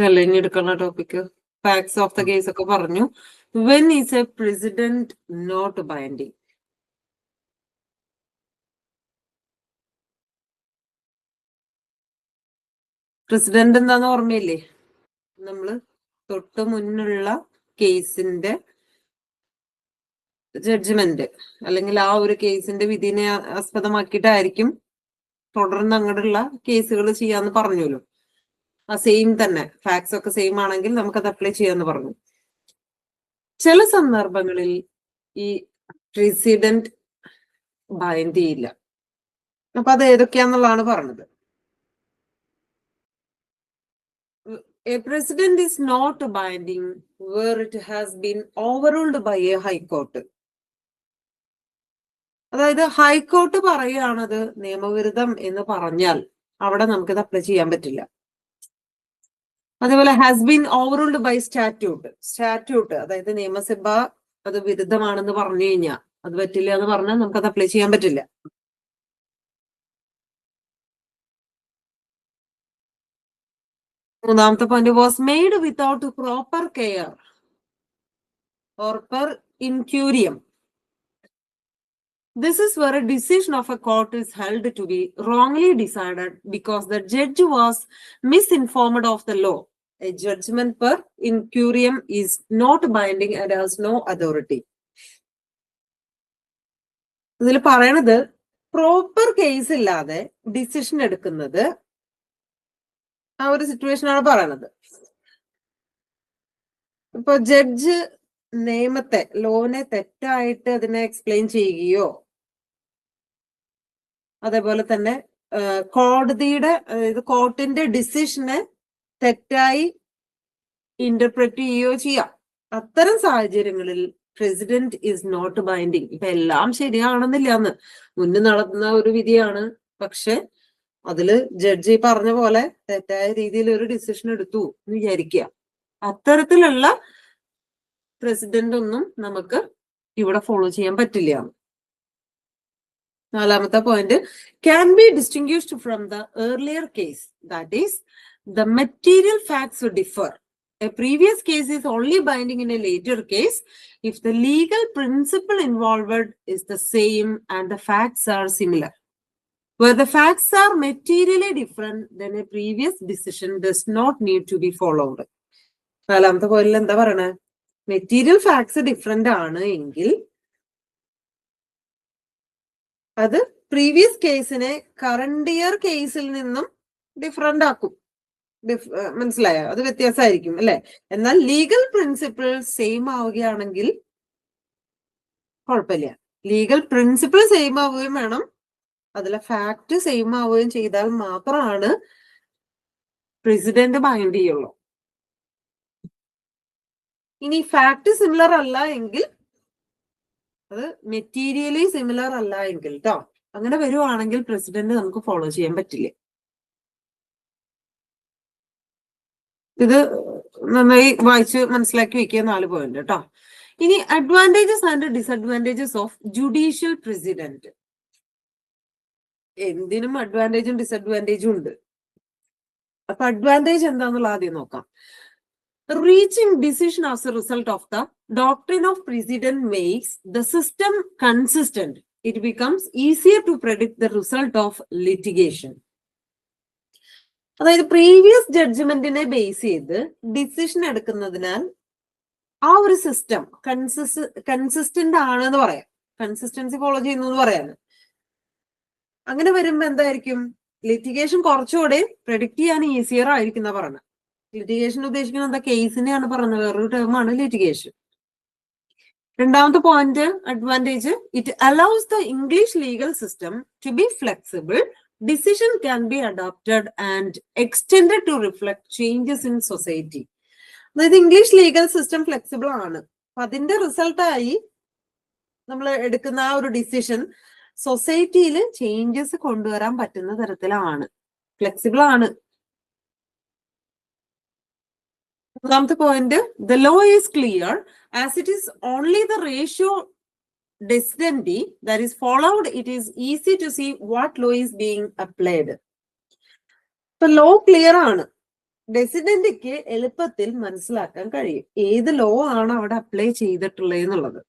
അല്ല ഇനി എടുക്കുന്ന topic facts of the case ഒക്കെ പറഞ്ഞു. When is a precedent not binding? Precedent എന്താന്ന് ഓർമ്മയില്ലേ? നമ്മള് തൊട്ട് മുന്നുള്ള കേസിന്റെ ജഡ്ജ്മെന്റ് അല്ലെങ്കിൽ ആ ഒരു കേസിന്റെ വിധിനെ ആസ്പദമാക്കിയിട്ടായിരിക്കും തുടർന്ന് അങ്ങോട്ടുള്ള കേസുകൾ ചെയ്യാന്ന് പറഞ്ഞല്ലോ. ആ സെയിം തന്നെ ഫാക്ട്സ് ഒക്കെ സെയിം ആണെങ്കിൽ നമുക്കത് അപ്ലൈ ചെയ്യാന്ന് പറഞ്ഞു. ചില സന്ദർഭങ്ങളിൽ ഈ പ്രസിഡന്റ് ബൈൻഡ് ചെയ്യില്ല. അപ്പൊ അത് ഏതൊക്കെയാന്നുള്ളതാണ് പറഞ്ഞത്. A precedent is not binding where it has been overruled by a high court. അതായത് ഹൈക്കോർട്ട് പറയുകയാണത് നിയമവിരുദ്ധം എന്ന് പറഞ്ഞാൽ അവിടെ നമുക്കിത് അപ്ലൈ ചെയ്യാൻ പറ്റില്ല. അതേപോലെ ഹാസ് ബീൻ ഓവർറൂൾഡ് ബൈ സ്റ്റാറ്റ്യൂട്ട് അതായത് നിയമസഭ അത് വിരുദ്ധമാണെന്ന് പറഞ്ഞു കഴിഞ്ഞാൽ അത് പറ്റില്ല എന്ന് പറഞ്ഞാൽ നമുക്കത് അപ്ലൈ ചെയ്യാൻ പറ്റില്ല. മൂന്നാമത്തെ point was made without proper care or per incuriam. This is where a decision of a court is held to be wrongly decided because the judge was misinformed of the law. A judgment per incurium is not binding and has no authority. ഇതിൽ പറയണത് proper case ഇല്ലാതെ decision എടുക്കുന്നത് ആ ഒരു സിറ്റുവേഷനാണ് പറയണത്. ഇപ്പൊ judge നിയമത്തെ ലോനെ തെറ്റായിട്ട് അതിനെ എക്സ്പ്ലെയിൻ ചെയ്യുകയോ അതേപോലെ തന്നെ കോടതിയുടെ അതായത് കോർട്ടിന്റെ ഡിസിഷനെ തെറ്റായി ഇന്റർപ്രറ്റ് ചെയ്യുകയോ ചെയ്യാം. അത്തരം സാഹചര്യങ്ങളിൽ പ്രസിഡന്റ് ഈസ് നോട്ട് ബൈൻഡിങ്. ഇപ്പൊ എല്ലാം ശരിയാണെന്നില്ല എന്ന് മുന്നിൽ നടത്തുന്ന ഒരു വിധിയാണ്, പക്ഷെ അതില് ജഡ്ജി പറഞ്ഞ പോലെ തെറ്റായ രീതിയിൽ ഒരു ഡിസിഷൻ എടുത്തു എന്ന് വിചാരിക്കുക. അത്തരത്തിലുള്ള പ്രസിഡന്റ് ഒന്നും നമുക്ക് ഇവിടെ ഫോളോ ചെയ്യാൻ പറ്റില്ല. നാലാമത്തെ point can be distinguished from the earlier case, that is the material facts differ. A previous case is only binding in a later case if the legal principle involved is the same and the facts are similar. Where the facts are materially different, then a previous decision does not need to be followed. നാലാമത്തെ പോയിന്റിൽ എന്താ പറയണേ? Material facts different ആണ് എങ്കിൽ അത് previous കേസിനെ current year കേസിൽ നിന്നും ഡിഫറെന്റ് ആക്കും. മനസ്സിലായോ? അത് വ്യത്യാസമായിരിക്കും അല്ലെ? എന്നാൽ ലീഗൽ പ്രിൻസിപ്പിൾ സെയിം ആവുകയാണെങ്കിൽ കുഴപ്പമില്ല. ലീഗൽ പ്രിൻസിപ്പിൾ സെയിം ആവുകയും വേണം, അതിലെ ഫാക്ട് സെയിം ആവുകയും ചെയ്താൽ മാത്രമാണ് പ്രസിഡന്റ് ബൈൻഡ് ചെയ്യുള്ളൂ. ഇനി ഫാക്ട് സിമിലർ അല്ല എങ്കിൽ, അത് മെറ്റീരിയലി സിമിലർ അല്ല എങ്കിൽ കേട്ടോ, അങ്ങനെ വരുവാണെങ്കിൽ പ്രസിഡന്റ് നമുക്ക് ഫോളോ ചെയ്യാൻ പറ്റില്ല. ഇത് നന്നായി വായിച്ച് മനസ്സിലാക്കി വെക്കുക. 4 പോയിന്റ് കേട്ടോ. ഇനി advantages and disadvantages of judicial president. എന്തിനും അഡ്വാൻറ്റേജും ഡിസഡ്വാൻറ്റേജും ഉണ്ട്. അപ്പൊ അഡ്വാൻറ്റേജ് എന്താന്നുള്ള ആദ്യം നോക്കാം. Reaching decision as a result of the doctrine of precedent makes the system consistent. It becomes easier to predict the result of litigation. അതായത് previous ജഡ്ജ്മെന്റിനെ base ചെയ്ത് decision എടുക്കുന്നതിനാൽ ആ ഒരു system consistent ആണെന്ന് പറയാം. കൺസിസ്റ്റൻസി ഫോളോ ചെയ്യുന്നു എന്ന് പറയാന്. അങ്ങനെ വരുമ്പോ എന്തായിരിക്കും? ലിറ്റിഗേഷൻ കുറച്ചുകൂടെ പ്രെഡിക്റ്റ് ചെയ്യാൻ ഈസിയർ ആയിരിക്കുന്ന പറഞ്ഞത്. ലിറ്റിഗേഷൻ ഉദ്ദേശിക്കുന്നത് എന്താ? കേസിനെയാണ് പറഞ്ഞത്. വേറൊരു ടേമാണ് ലിറ്റിഗേഷൻ. രണ്ടാമത്തെ point advantage, it allows the English legal system to be flexible. Decision can be adopted and extended to reflect changes in society. അതായത് ഇംഗ്ലീഷ് ലീഗൽ സിസ്റ്റം ഫ്ലെക്സിബിൾ ആണ്. അപ്പൊ അതിന്റെ റിസൾട്ടായി നമ്മൾ എടുക്കുന്ന ആ ഒരു ഡിസിഷൻ സൊസൈറ്റിയിൽ ചേഞ്ചസ് കൊണ്ടുവരാൻ പറ്റുന്ന തരത്തിലാണ്, ഫ്ലെക്സിബിൾ ആണ്. മൂന്നാമത്തെ point, the law is clear as it is only the ratio decidendi that is followed, it is easy to see what law is being applied. So law clear ആണ്. റെസിഡന്റിക്ക് എളുപ്പത്തിൽ മനസ്സിലാക്കാൻ കഴിയും ഏത് ലോ ആണ് അവിടെ അപ്ലൈ ചെയ്തിട്ടുള്ളത് എന്നുള്ളത്.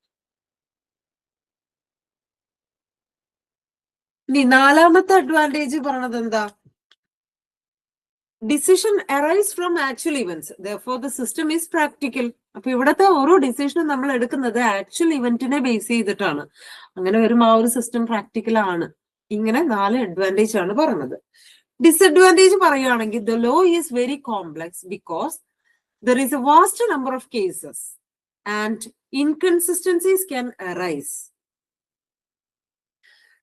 ഇനി നാലാമത്തെ അഡ്വാൻറ്റേജ് പറയണത് എന്താ? Decision arise from actual events therefore the system is practical. അപ്പൊ ഇവിടത്തെ ഓരോ ഡിസിഷനും നമ്മൾ എടുക്കുന്നത് ആക്ച്വൽ ഇവന്റിനെ ബേസ് ചെയ്തിട്ടാണ്. അങ്ങനെ വരുമ്പോൾ ആ ഒരു സിസ്റ്റം പ്രാക്ടിക്കൽ ആണ്. ഇങ്ങനെ 4 അഡ്വാൻറ്റേജ് ആണ് പറയുന്നത്. ഡിസഡ്വാൻറ്റേജ് പറയുകയാണെങ്കിൽ the law is very complex because there is a vast number of cases and inconsistencies can arise.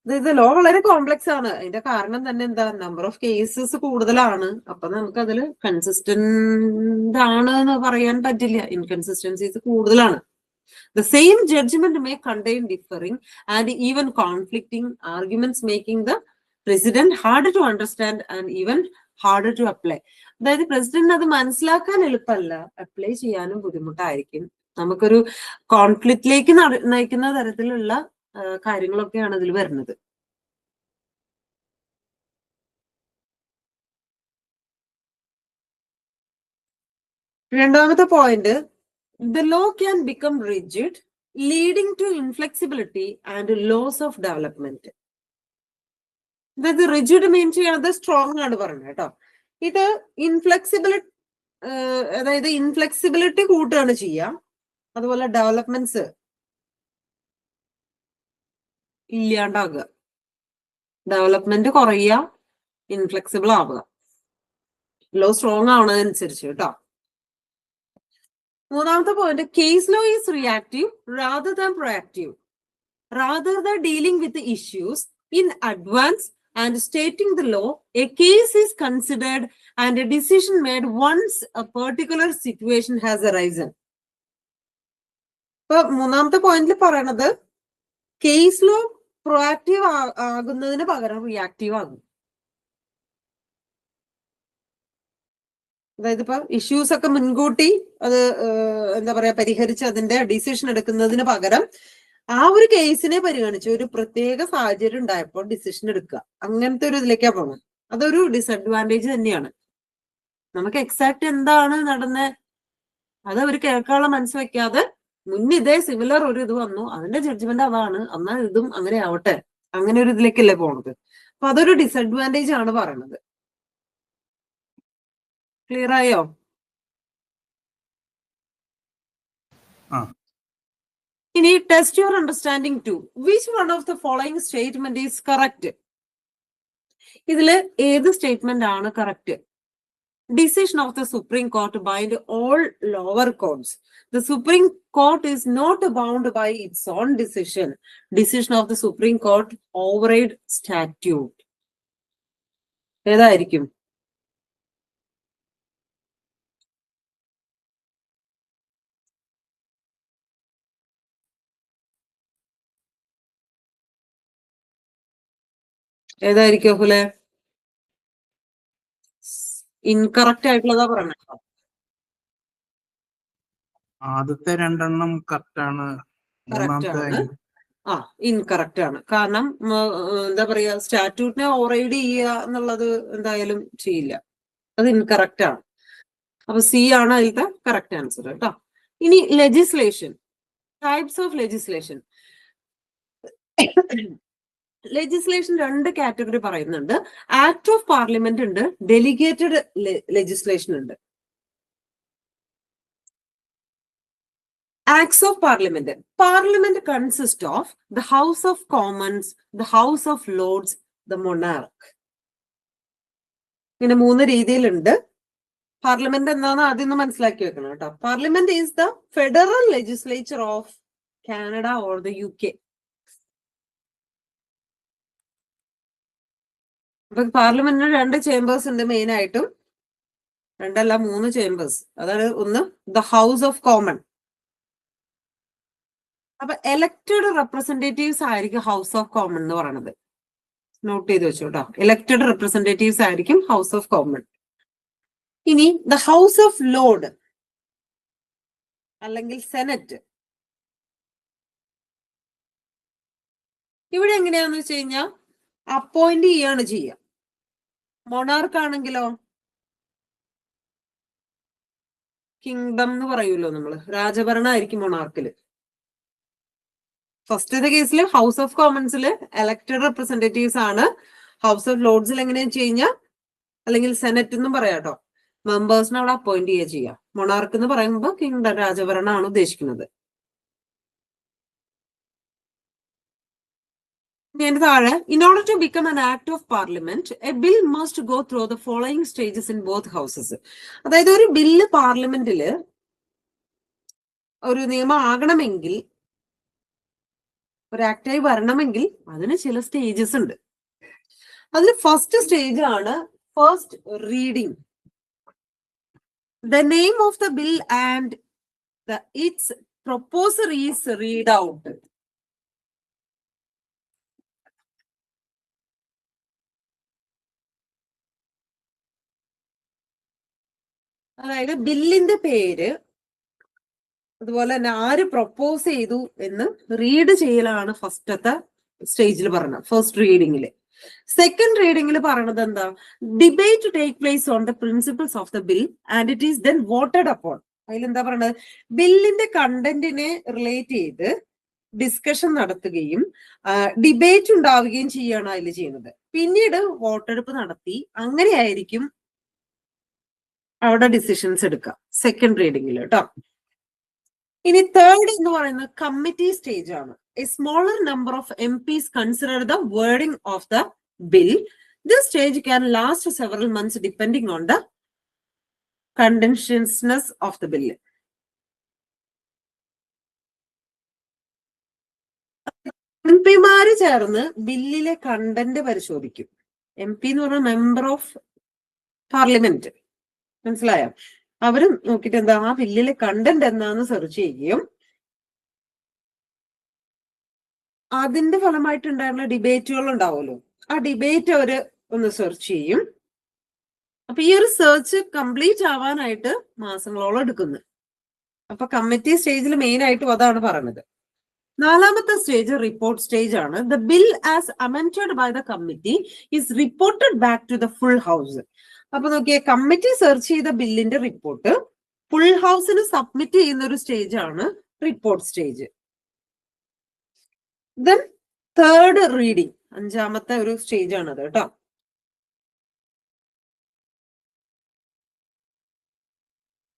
ഇത് ലോ വളരെ കോംപ്ലക്സ് ആണ്. അതിന്റെ കാരണം തന്നെ എന്താ? നമ്പർ ഓഫ് കേസസ് കൂടുതലാണ്. അപ്പൊ നമുക്ക് അതിൽ കൺസിസ്റ്റന്റ് ആണ് എന്ന് പറയാൻ പറ്റില്ല. ഇൻകൺസിസ്റ്റൻസീസ് കൂടുതലാണ്. The same judgment may contain differing and even conflicting arguments, making the president harder to understand and even harder to apply. അതായത് പ്രസിഡന്റ് അത് മനസ്സിലാക്കാൻ എളുപ്പമല്ല, അപ്ലൈ ചെയ്യാനും ബുദ്ധിമുട്ടായിരിക്കും. നമുക്കൊരു കോൺഫ്ലിക്റ്റിലേക്ക് നയിക്കുന്ന തരത്തിലുള്ള കാര്യങ്ങളൊക്കെയാണ് ഇതിൽ വരുന്നത്. രണ്ടാമത്തെ point, the law can become rigid, leading to inflexibility and loss of development. അതായത് റിജിഡ് മീൻ ചെയ്യാതെ സ്ട്രോങ് ആണ് പറയുന്നത് കേട്ടോ. ഇത് അതായത് ഇൻഫ്ലെക്സിബിലിറ്റി കൂട്ടുകയാണ് ചെയ്യാം. അതുപോലെ ഡെവലപ്മെന്റ്സ് ഇല്ലാണ്ടാകുക, ഡെവലപ്മെന്റ് കുറയുക, ഇൻഫ്ലെക്സിബിൾ ആവുക. ലോ സ്ട്രോങ് ആവുന്നതനുസരിച്ച് കേട്ടോ. മൂന്നാമത്തെ point, case law is reactive rather than proactive. Rather than dealing with the issues in advance and stating the law, a case is considered and a decision made once a particular situation has arisen. ഇപ്പൊ മൂന്നാമത്തെ പോയിന്റിൽ പറയണത് case law proactive ആകുന്നതിന് പകരം reactive ആകും. അതായത് ഇപ്പൊ issues ഒക്കെ മുൻകൂട്ടി അത് എന്താ പറയാ പരിഹരിച്ച് അതിന്റെ ഡിസിഷൻ എടുക്കുന്നതിന് പകരം ആ ഒരു കേസിനെ പരിഗണിച്ച് ഒരു പ്രത്യേക സാഹചര്യം ഉണ്ടായപ്പോൾ ഡിസിഷൻ എടുക്കുക, അങ്ങനത്തെ ഒരു ഇതിലേക്കാ പോകുന്നത്. അതൊരു ഡിസഡ്വാൻറ്റേജ് തന്നെയാണ്. നമുക്ക് എക്സാക്ട് എന്താണ് നടന്നത് അത് അവർ കേൾക്കാനുള്ള മനസ്സ് വെക്കാതെ മുന്നേ ഇതേ സിമിലർ ഒരു ഇത് വന്നു, അതിന്റെ ജഡ്ജ്മെന്റ് അതാണ്, എന്നാൽ ഇതും അങ്ങനെ ആവട്ടെ, അങ്ങനെ ഒരു ഇതിലേക്കല്ലേ പോണത്. അപ്പൊ അതൊരു ഡിസഡ്വാൻറ്റേജ് ആണ് പറയണത്. ക്ലിയർ ആയോ? ഇനി test your understanding to which one of the following statement is correct. ഇതില് ഏത് സ്റ്റേറ്റ്മെന്റ് ആണ് correct? Decision of the Supreme Court bind all lower courts. The Supreme Court is not bound by its own decision. Decision of the Supreme Court override statute. ഏതായിരിക്കും? ഏതായിരിക്കും അഹുലെ? Incorrect ആയിട്ടുള്ളതാ പറഞ്ഞത്. ആദ്യത്തെ രണ്ടെണ്ണം correct ആണ്, incorrect ആണ്. കാരണം എന്താ പറയാ, സ്റ്റാറ്റ്യൂട്ടിനെ ഓവർറൈഡ് ചെയ്യുക എന്നുള്ളത് എന്തായാലും ചെയ്യില്ല, അത് ഇൻകറക്റ്റ് ആണ്. അപ്പൊ സി ആണ് അതിലത്തെ കറക്റ്റ് ആൻസർ കേട്ടോ. ഇനി legislation, types of legislation. Legislation 2 category പറയുന്നുണ്ട്. ആക്ട് ഓഫ് പാർലമെന്റ് ഉണ്ട്, ഡെലിഗേറ്റഡ് ലെജിസ്ലേഷൻ ഉണ്ട്. Acts of Parliament. Parliament consists of the House of Commons, the House of Lords, the monarch. ഇങ്ങനെ 3 രീതിയിലുണ്ട്. പാർലമെന്റ് എന്താന്ന് ആദ്യം ഒന്ന് മനസ്സിലാക്കി വെക്കണം കേട്ടോ. Parliament is the federal legislature of Canada or the UK. അപ്പൊ പാർലമെന്റിന് 2 ചേംബേഴ്സ് ഉണ്ട് മെയിൻ ആയിട്ടും, 2 അല്ല 3 ചേംബേഴ്സ്. അതാണ് ഒന്ന് ദ ഹൗസ് ഓഫ് കോമൺ. അപ്പൊ എലക്റ്റഡ് റെപ്രസെന്റേറ്റീവ്സ് ആയിരിക്കും ഹൗസ് ഓഫ് കോമൺ എന്ന് പറയുന്നത്. നോട്ട് ചെയ്ത് വെച്ചു കേട്ടോ. എലക്റ്റഡ് റെപ്രസെന്റേറ്റീവ്സ് ആയിരിക്കും ഹൗസ് ഓഫ് കോമൺ. ഇനി ദ ഹൗസ് ഓഫ് ലോർഡ് അല്ലെങ്കിൽ സെനറ്റ്. ഇവിടെ എങ്ങനെയാന്ന് വെച്ച് കഴിഞ്ഞാൽ അപ്പോയിന്റ് ചെയ്യാണ് ചെയ്യുക. മൊണാർക്ക് ആണെങ്കിലോ കിങ്ഡം എന്ന് പറയൂല്ലോ നമ്മള്, രാജഭരണമായിരിക്കും മൊണാർക്കില്. ഫസ്റ്റത്തെ കേസിൽ ഹൗസ് ഓഫ് കോമൺസിൽ എലക്ടഡ് റെപ്രസെന്റേറ്റീവ്സ് ആണ്. ഹൗസ് ഓഫ് ലോർഡ്സിൽ എങ്ങനെയാ വെച്ച് കഴിഞ്ഞാൽ, അല്ലെങ്കിൽ സെനറ്റ് എന്നും പറയാട്ടോ, മെമ്പേഴ്സിനെ അവിടെ അപ്പോയിന്റ് ചെയ്യുക ചെയ്യാം. മൊണാർക്ക് എന്ന് പറയുമ്പോൾ കിങ്ഡം, രാജഭരണമാണ് ഉദ്ദേശിക്കുന്നത്. ഇതിന്റെ താഴെ, in order to become an act of parliament a bill must go through the following stages in both houses. അതായത് ഒരു ബില്ല് പാർലമെന്റില് ഒരു നിയമം ആകണമെങ്കിൽ, ഒരു ആക്ടായി വരണമെങ്കിൽ അതിന് ചില സ്റ്റേജസ് ഉണ്ട്. അതിൽ ഫസ്റ്റ് സ്റ്റേജ് ആണ് first reading. The name of the bill and its proposer is read out. അതായത് ബില്ലിന്റെ പേര്, അതുപോലെ തന്നെ ആര് പ്രൊപ്പോസ് ചെയ്തു എന്ന് റീഡ് ചെയ്യലാണ് ഫസ്റ്റത്തെ സ്റ്റേജിൽ പറഞ്ഞത്, ഫസ്റ്റ് റീഡിങ്ങില്. സെക്കൻഡ് റീഡിങ്ങിൽ പറയണത് എന്താ, debate take place on the principles of the bill and it is then voted upon. അതിലെന്താ പറയണത്, ബില്ലിന്റെ കണ്ടന്റിനെ റിലേറ്റ് ചെയ്ത് ഡിസ്കഷൻ നടത്തുകയും ഡിബേറ്റ് ഉണ്ടാവുകയും ചെയ്യാണ് അതിൽ ചെയ്യുന്നത്. പിന്നീട് വോട്ടെടുപ്പ് നടത്തി അങ്ങനെയായിരിക്കും അവിടെ ഡിസിഷൻസ് എടുക്കുക സെക്കൻഡ് റീഡിങ്ങിൽ കേട്ടോ. ഇനി തേർഡ് എന്ന് പറയുന്നത് കമ്മിറ്റി സ്റ്റേജ് ആണ്. A smaller number of MPs consider the wording of the bill. This stage can last several months depending on the contentiousness of the bill. MP ചേർന്ന് ബില്ലിലെ കണ്ടന്റ് പരിശോധിക്കും. MP എന്ന് പറഞ്ഞ member of parliament, മനസ്സിലായോ? അവരും നോക്കിയിട്ട് എന്താ ആ ബില്ലിലെ കണ്ടന്റ് എന്താന്ന് സെർച്ച് ചെയ്യുകയും അതിന്റെ ഫലമായിട്ടുണ്ടായിരുന്ന ഡിബേറ്റുകൾ ഉണ്ടാവുമല്ലോ, ആ ഡിബേറ്റ് അവര് ഒന്ന് സെർച്ച് ചെയ്യും. അപ്പൊ ഈ ഒരു സെർച്ച് കംപ്ലീറ്റ് ആവാനായിട്ട് മാസങ്ങളോളം എടുക്കുന്നു. അപ്പൊ കമ്മിറ്റി സ്റ്റേജിൽ മെയിൻ ആയിട്ടും അതാണ് പറയുന്നത്. നാലാമത്തെ സ്റ്റേജ് റിപ്പോർട്ട് സ്റ്റേജ് ആണ്. The bill as amended by the committee is reported back to the full house. അപ്പൊ നോക്കിയേ, കമ്മിറ്റി സെർച്ച് ചെയ്ത ബില്ലിന്റെ റിപ്പോർട്ട് ഫുൾ ഹൗസിന് സബ്മിറ്റ് ചെയ്യുന്ന ഒരു സ്റ്റേജ് ആണ് report stage. Then third reading, അഞ്ചാമത്തെ ഒരു സ്റ്റേജ് ആണത് കേട്ടോ.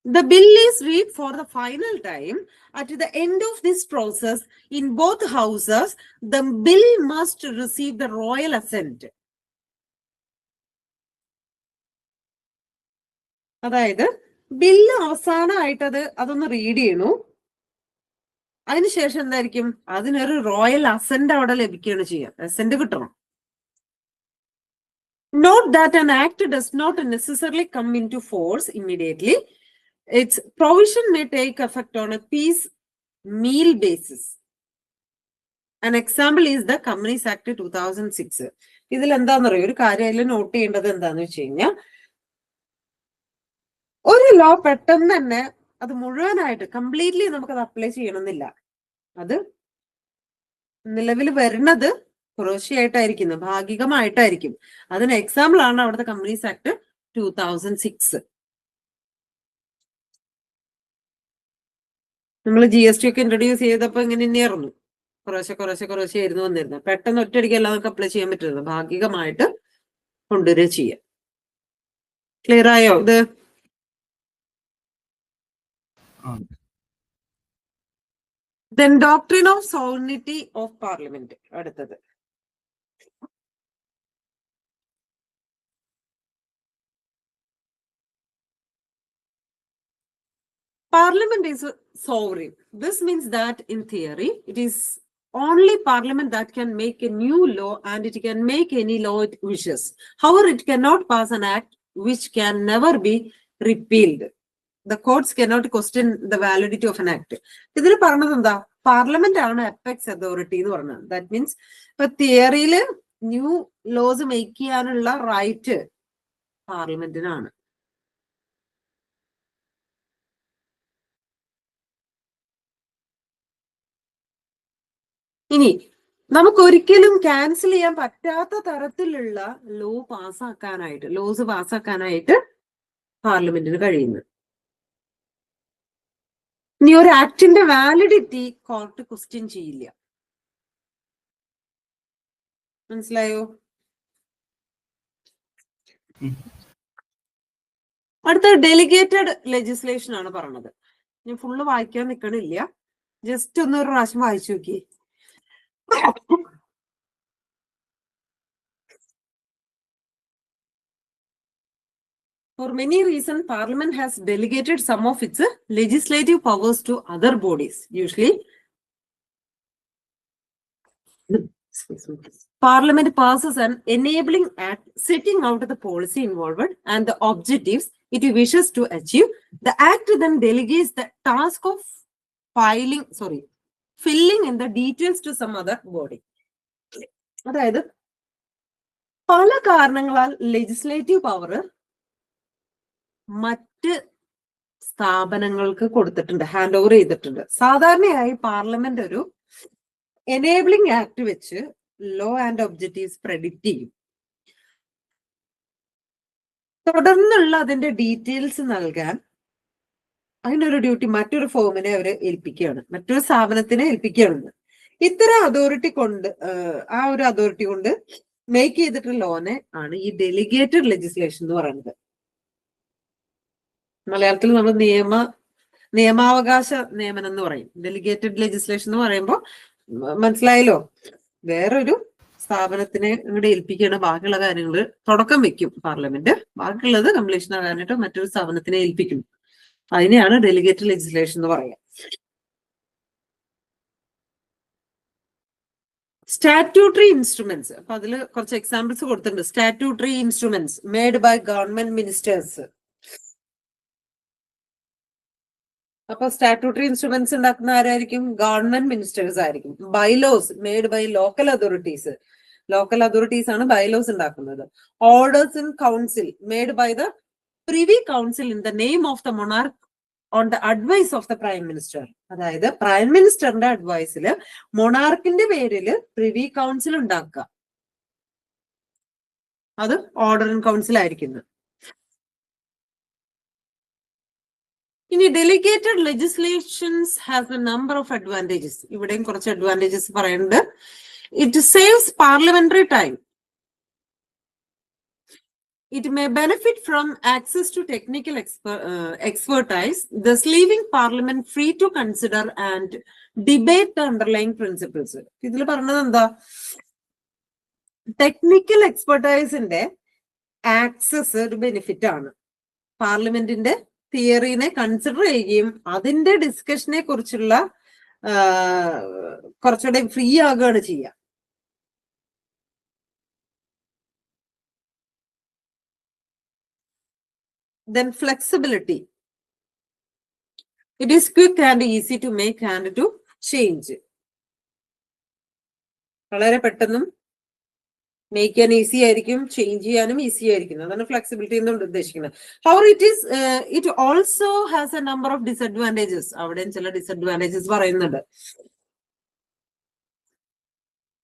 The bill is read for the final time. At the end of this process, in both houses, the bill must receive the royal assent. അതായത് bill അവസാനമായിട്ട് അതൊന്ന് read ചെയ്യണു. അതിനുശേഷം എന്തായിരിക്കും, അതിനൊരു റോയൽ അസെന്റ് അവിടെ ലഭിക്കുകയാണ് ചെയ്യുക, അസെന്റ് കിട്ടണം. Note that an act does not necessarily come into force immediately. Its provision may take effect on a piecemeal basis. An example is the Companies Act 2006. ഇതിൽ എന്താന്ന് പറയുക, ഒരു കാര്യം നോട്ട് ചെയ്യേണ്ടത് എന്താന്ന് വെച്ച് കഴിഞ്ഞാൽ, ഒരു ലോ പെട്ടെന്ന് തന്നെ അത് മുഴുവനായിട്ട് കംപ്ലീറ്റ്ലി നമുക്കത് അപ്ലൈ ചെയ്യണമെന്നില്ല. അത് നിലവിൽ വരുന്നത് കുറേശ്ശെയായിട്ടായിരിക്കും, ഭാഗികമായിട്ടായിരിക്കും. അതിന് എക്സാമ്പിൾ ആണ് അവിടുത്തെ കമ്പനീസ് ആക്ട് 2006. നമ്മൾ GST ഒക്കെ ഇൻട്രൊഡ്യൂസ് ചെയ്തപ്പോ ഇങ്ങനെ തന്നെയായിരുന്നു, കുറേശ്ശെ ആയിരുന്നു വന്നിരുന്നത്. പെട്ടെന്ന് ഒറ്റയടിക്ക് എല്ലാം നമുക്ക് അപ്ലൈ ചെയ്യാൻ പറ്റുന്നത്, ഭാഗികമായിട്ട് കൊണ്ടുവരിക ചെയ്യാം. ക്ലിയർ ആയോ ഇത്? Then doctrine of sovereignty of parliament. അടുത്തത് Parliament is sovereign. This means that in theory, it is only Parliament that can make a new law and it can make any law it wishes. However, it cannot pass an act which can never be repealed. The courts cannot question the validity of an act. ഇതിൽ പറഞ്ഞത് എന്താ, parliament ആണ് apex authority എന്ന് പറഞ്ഞത്. That means ഇപ്പൊ തിയറിയില് new loss make ചെയ്യാനുള്ള right പാർലമെന്റിനാണ്. ഇനി നമുക്ക് ഒരിക്കലും ക്യാൻസൽ ചെയ്യാൻ പറ്റാത്ത തരത്തിലുള്ള ലോസ് പാസ്സാക്കാനായിട്ട് പാർലമെന്റിന് കഴിയുന്നു. ഇനി ഒരു ആക്ടിന്റെ വാലിഡിറ്റി കോർട്ട് ക്വസ്റ്റ്യൻ ചെയ്യില്ല. മനസ്സിലായോ? അടുത്ത ഡെലിഗേറ്റഡ് ലെജിസ്ലേഷൻ ആണ് പറഞ്ഞത്. ഞാൻ ഫുള്ള് വായിക്കാൻ നിൽക്കണില്ല, ജസ്റ്റ് ഒന്ന് ഒരു പ്രാവശ്യം വായിച്ചു നോക്കി. For many reasons, Parliament has delegated some of its legislative powers to other bodies. Usually, Parliament passes an enabling act setting out the policy involved and the objectives it wishes to achieve. The act then delegates the task of filling in the details to some other body. അതായത് പല കാരണങ്ങളാൽ legislative power മറ്റ് സ്ഥാപനങ്ങൾക്ക് കൊടുത്തിട്ടുണ്ട്, hand over ചെയ്തിട്ടുണ്ട്. സാധാരണയായി parliament ഒരു enabling act വെച്ച് ലോ ആൻഡ് ഒബ്ജക്റ്റീവ്സ് പ്രെഡിക്റ്റ് ചെയ്യും. തുടർന്നുള്ള അതിന്റെ ഡീറ്റെയിൽസ് നൽകാൻ അതിനൊരു ഡ്യൂട്ടി മറ്റൊരു ഫോമിനെ അവര് ഏൽപ്പിക്കുകയാണ്, മറ്റൊരു സ്ഥാപനത്തിനെ ഏൽപ്പിക്കുകയാണ്. ഇത്തരം അതോറിറ്റി കൊണ്ട് ആ ഒരു അതോറിറ്റി കൊണ്ട് മേക്ക് ചെയ്തിട്ടുള്ള ലോനെ ആണ് ഈ ഡെലിഗേറ്റഡ് ലെജിസ്ലേഷൻ എന്ന് പറയുന്നത്. മലയാളത്തിൽ നമ്മൾ നിയമാവകാശ നിയമനം എന്ന് പറയും. ഡെലിഗേറ്റഡ് ലെജിസ്ലേഷൻ എന്ന് പറയുമ്പോൾ മനസ്സിലായല്ലോ, വേറൊരു സ്ഥാപനത്തിനെ ഇങ്ങോട്ട് ഏൽപ്പിക്കുകയാണ് ബാക്കിയുള്ള കാര്യങ്ങൾ തുടക്കം വെക്കും പാർലമെന്റ്, ബാക്കിയുള്ളത് കംപ്ലീഷൻ ആകാനായിട്ട് മറ്റൊരു സ്ഥാപനത്തിനെ ഏൽപ്പിക്കും. അതിനെയാണ് ഡെലിഗേറ്റഡ് ലെജിസ്ലേഷൻ എന്ന് പറയാം. സ്റ്റാറ്റ്യൂട്ടറി ഇൻസ്ട്രുമെന്റ്സ്, അപ്പൊ അതിൽ കുറച്ച് എക്സാമ്പിൾസ് കൊടുത്തിട്ടുണ്ട്. Statutory instruments made by government ministers. അപ്പൊ സ്റ്റാറ്റ്യൂട്ടറി ഇൻസ്ട്രുമെന്റ്സ് ഉണ്ടാക്കുന്ന ആരായിരിക്കും? ഗവൺമെന്റ് മിനിസ്റ്റേഴ്സ് ആയിരിക്കും. Bylaws made by local authorities. Local authorities ആണ് ബൈലോസ് ഉണ്ടാക്കുന്നത്. Orders in council made by the privy council in the name of the monarch on the advice of the prime minister. അതായത് prime മിനിസ്റ്ററിന്റെ അഡ്വൈസിൽ മൊണാർക്കിന്റെ പേരിൽ privy council ഉണ്ടാക്കുക, അത് order in council ആയിരിക്കുന്നത്. ഇനി delegated legislations has A number of advantages. ഇവിടെയും കുറച്ച് അഡ്വാൻറ്റേജസ് പറയുന്നുണ്ട്. It saves parliamentary time. It may benefit from access to technical expertise, thus leaving Parliament free to consider and debate the underlying principles. ഇതിൽ പറഞ്ഞത് എന്താ? Technical എക്സ്പെർട്ടൈസിന്റെ access ഒരു benefit ആണ്. പാർലമെന്റിന്റെ തിയറിനെ consider ചെയ്യുകയും അതിന്റെ ഡിസ്കഷനെ കുറിച്ചുള്ള കുറച്ചുകൂടെ ഫ്രീ ആകുകയാണ് ചെയ്യുക. Then flexibility. It is quick and easy to make and to change. വളരെ പെട്ടെന്നും മേക്ക് ചെയ്യാൻ ഈസി ആയിരിക്കും, ചേഞ്ച് ചെയ്യാനും ഈസി ആയിരിക്കും. അതാണ് ഫ്ലെക്സിബിലിറ്റി എന്നുകൊണ്ട് ഉദ്ദേശിക്കുന്നത്. However, it also has a number of disadvantages. അവിടെയും ചില ഡിസഡ്വാൻറ്റേജസ് പറയുന്നുണ്ട്.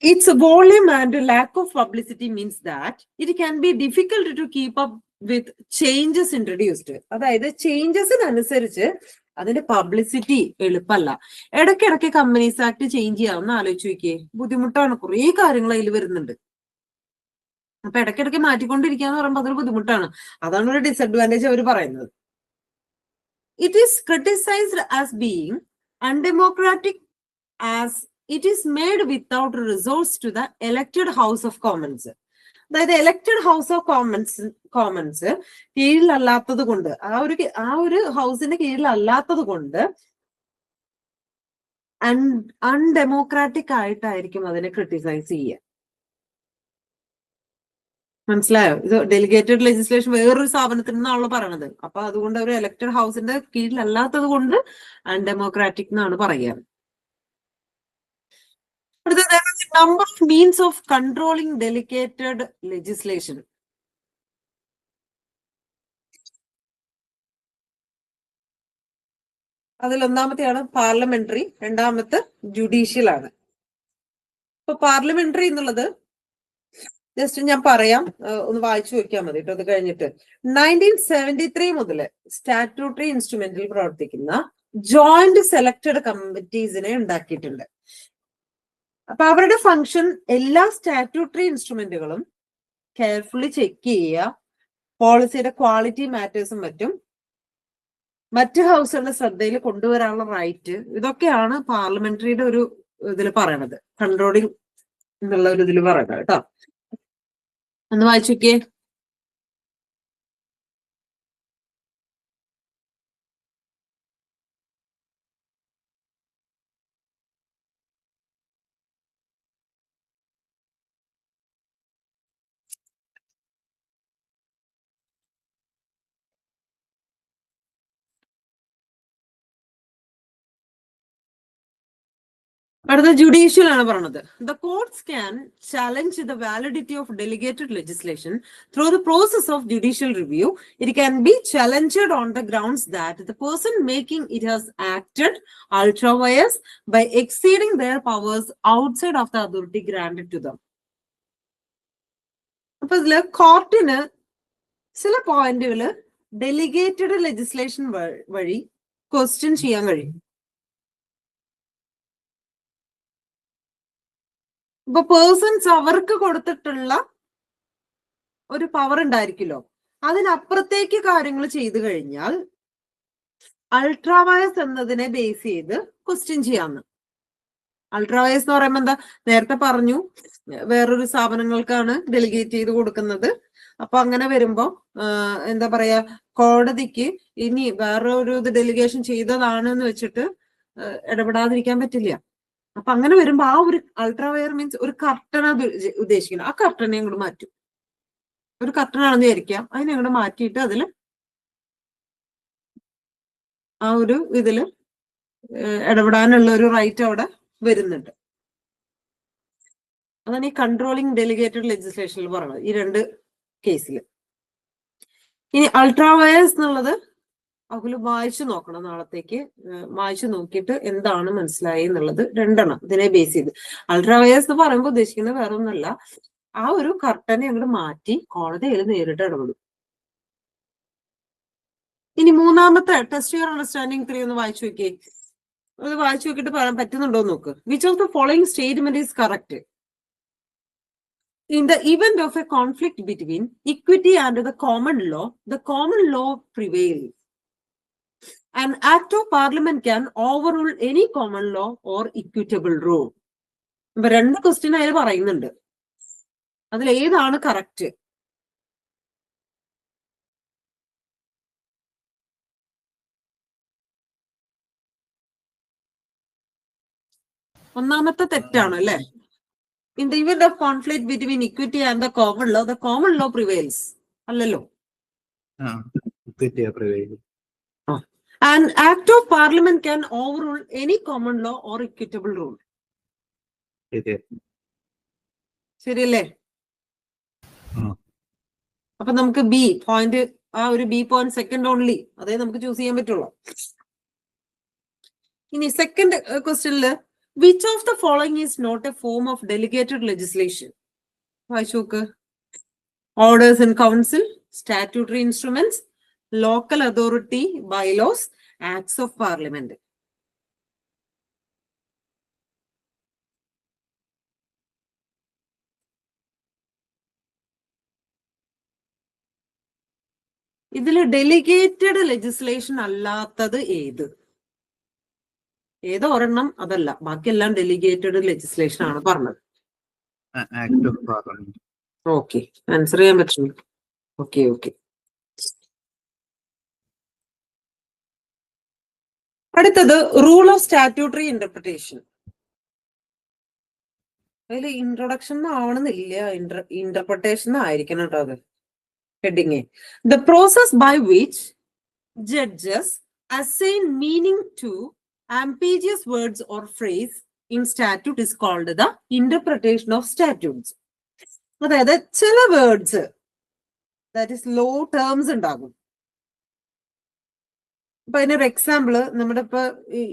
Its volume and lack of publicity means that it can be difficult to keep up with changes introduced. അതായത് ചേഞ്ചസിനനുസരിച്ച് അതിന്റെ പബ്ലിസിറ്റി എളുപ്പമല്ല. ഇടയ്ക്കിടയ്ക്ക് കമ്പനീസ് ആക്ട് ചേഞ്ച് ചെയ്യാമെന്ന് ആലോചിച്ച് നോക്കിയേ, ബുദ്ധിമുട്ടാണ്. കുറേ കാര്യങ്ങൾ അതിൽ വരുന്നുണ്ട്. അപ്പൊ ഇടയ്ക്കിടയ്ക്ക് മാറ്റിക്കൊണ്ടിരിക്കുക എന്ന് പറയുമ്പോൾ അതൊരു ബുദ്ധിമുട്ടാണ്. അതാണ് ഒരു ഡിസഡ്വാൻറ്റേജ് അവർ പറയുന്നത്. It is criticised as being undemocratic as it is made without resource to the elected House of Commons. അതായത് എലക്റ്റഡ് ഹൗസ് ഓഫ് കോമൺസ് കീഴിലല്ലാത്തത് കൊണ്ട്, ആ ഒരു ഹൗസിന്റെ കീഴിലല്ലാത്തത് കൊണ്ട് അൺഡെമോക്രാറ്റിക് ആയിട്ടായിരിക്കും അതിനെ ക്രിട്ടിസൈസ് ചെയ്യുക. മനസ്സിലായോ? ഇത് ഡെലിഗേറ്റഡ് ലെജിസ്ലേഷൻ വേറൊരു സ്ഥാപനത്തിൽ നിന്നാണല്ലോ പറയണത്. അപ്പൊ അതുകൊണ്ട് ഒരു എലക്റ്റഡ് ഹൗസിന്റെ കീഴിലല്ലാത്തത് കൊണ്ട് അൺഡെമോക്രാറ്റിക് എന്നാണ് പറയുക. But there are a number of means of controlling delegated legislation. അതിൽ ഒന്നാമത്തെയാണ് പാർലമെന്ററി, രണ്ടാമത്തെ ജുഡീഷ്യൽ ആണ്. ഇപ്പൊ പാർലമെന്ററി എന്നുള്ളത് ജസ്റ്റ് ഞാൻ പറയാം, ഒന്ന് വായിച്ചു നോക്കിയാൽ മതി കേട്ടോ. അത് കഴിഞ്ഞിട്ട് 1973 മുതൽ സ്റ്റാറ്റ്യൂട്ടറി ഇൻസ്ട്രുമെന്റിൽ പ്രവർത്തിക്കുന്ന ജോയിന്റ് സെലക്ടഡ് കമ്മിറ്റീസിനെ ഉണ്ടാക്കിയിട്ടുണ്ട്. അപ്പൊ അവരുടെ ഫംഗ്ഷൻ എല്ലാ സ്റ്റാറ്റ്യൂട്ടറി ഇൻസ്ട്രുമെന്റുകളും കെയർഫുള്ളി ചെക്ക് ചെയ്യുക, പോളിസിയുടെ ക്വാളിറ്റി മാറ്റേഴ്സും മറ്റ് ഹൗസുകളുടെ ശ്രദ്ധയിൽ കൊണ്ടുവരാനുള്ള റൈറ്റ്, ഇതൊക്കെയാണ് പാർലമെന്ററിയുടെ ഒരു ഇതിൽ പറയണത്, കൺട്രോളിങ് എന്നുള്ള ഒരു ഇതിൽ പറയണത് കേട്ടോ. ഒന്ന് വായിച്ചു നോക്കിയേ. അടുത്ത ജുഡീഷ്യൽ ആണ് പറഞ്ഞത്. The courts can challenge the validity of delegated legislation through the process of judicial review. It can be challenged on the grounds that the person making it has acted ultra vires by exceeding their powers outside of the authority granted to them. അപ്പൊ ഇതില് കോർട്ടിന് ചില പോയിന്റുകള് delegated legislation വഴി question ചെയ്യാൻ കഴിയും. ഇപ്പൊ persons അവർക്ക് കൊടുത്തിട്ടുള്ള ഒരു പവർ ഉണ്ടായിരിക്കുമല്ലോ, അതിനപ്പുറത്തേക്ക് കാര്യങ്ങൾ ചെയ്തു കഴിഞ്ഞാൽ അൾട്രാവയസ് എന്നതിനെ ബേസ് ചെയ്ത് ക്വസ്റ്റ്യൻ ചെയ്യാന്ന്. അൾട്രാവയസ് എന്ന് പറയുമ്പോ എന്താ, നേരത്തെ പറഞ്ഞു വേറൊരു സ്ഥാപനങ്ങൾക്കാണ് ഡെലിഗേറ്റ് ചെയ്ത് കൊടുക്കുന്നത്. അപ്പൊ അങ്ങനെ വരുമ്പോ എന്താ പറയാ, കോടതിക്ക് ഇനി വേറൊരു ഇത് ഡെലിഗേഷൻ ചെയ്തതാണ് എന്ന് വെച്ചിട്ട് ഇടപെടാതിരിക്കാൻ പറ്റില്ല. അപ്പൊ അങ്ങനെ വരുമ്പോ ആ ഒരു അൾട്രാവയർ മീൻസ് ഒരു കർട്ടന ഉദ്ദേശിക്കുന്നത്, ആ കർട്ടനെ അങ്ങോട്ട് മാറ്റും. ഒരു കർട്ടനാണെന്ന് വിചാരിക്കാം, അതിനെ അങ്ങോട്ട് മാറ്റിയിട്ട് അതില് ആ ഒരു ഇതില് ഇടപെടാനുള്ള ഒരു റൈറ്റ് അവിടെ വരുന്നുണ്ട്. അതാണ് ഈ കൺട്രോളിങ് ഡെലിഗേറ്റഡ് ലെജിസ്ലേഷനിൽ പറയുന്നത്, ഈ രണ്ട് കേസിൽ. ഇനി അൾട്രാവയർസ് എന്നുള്ളത് അവര് വായിച്ചു നോക്കണം, നാളത്തേക്ക് വായിച്ചു നോക്കിയിട്ട് എന്താണ് മനസ്സിലായി എന്നുള്ളത്. രണ്ടെണ്ണം ഇതിനെ ബേസ് ചെയ്ത്. അൾട്രാവയർസ് എന്ന് പറയുമ്പോൾ ഉദ്ദേശിക്കുന്നത് വേറെ ഒന്നല്ല, ആ ഒരു കർട്ടനെ അങ്ങോട്ട് മാറ്റി കോടതിയിൽ നേരിട്ട് ഇടപെടും. ഇനി മൂന്നാമത്തെ ടെസ്റ്റ് യുവർ അണ്ടർസ്റ്റാൻഡിങ് 3 ഒന്ന് വായിച്ചു നോക്കിയേ. അത് വായിച്ചു നോക്കിയിട്ട് പറയാൻ പറ്റുന്നുണ്ടോ എന്ന് നോക്ക്. Which of the following statement is correct? In the event of a conflict between equity and the common law prevails. An act of parliament can overrule any common law or equitable rule. ഇപ്പൊ രണ്ട് question അതിൽ പറയുന്നുണ്ട്, അതിൽ ഏതാണ് correct? ഒന്നാമത്തെ തെറ്റാണ് അല്ലെ. In the event of conflict between equity and the common law prevails. അല്ലല്ലോ. An act of parliament can overrule any common law or equitable rule. ശരിയല്ലേ? അപ്പൊ നമുക്ക് ബി പോയിന്റ്, ആ ഒരു ബി പോയിന്റ് സെക്കൻഡ് ഓൺലി അതേ നമുക്ക് ചൂസ് ചെയ്യാൻ പറ്റുള്ളൂ. ഇനി second ക്വസ്റ്റ്യനില് which of the following is not a form of delegated legislation? വായിച്ചു നോക്ക്. Orders in council, statutory instruments, local authority bylaws, acts of parliament. ഇതിൽ ഡെലിഗേറ്റഡ് ലെജിസ്ലേഷൻ അല്ലാത്തത് ഏത്? ഏതോ ഒരെണ്ണം അതല്ല, ബാക്കിയെല്ലാം ഡെലിഗേറ്റഡ് ലെജിസ്ലേഷൻ ആണ് പറഞ്ഞത്. ഓക്കെ, ആൻസർ ചെയ്യാൻ പറ്റും. ഓക്കെ. അടുത്തത് റൂൾ ഓഫ് സ്റ്റാറ്റ്യൂട്ടറി ഇന്റർപ്രിട്ടേഷൻ. അതിൽ ഇൻട്രൊഡക്ഷൻ ആവണമെന്നില്ല, ഇന്റർപ്രിട്ടേഷൻ ആയിരിക്കണം കേട്ടോ അത് heading. The process by which judges assign meaning to ambiguous words or phrase in statute is called the interpretation of statutes. അതായത് ചില words that is law terms ഉണ്ടാകും. ഇപ്പൊ അതിനൊരു എക്സാമ്പിള്, നമ്മുടെ ഇപ്പൊ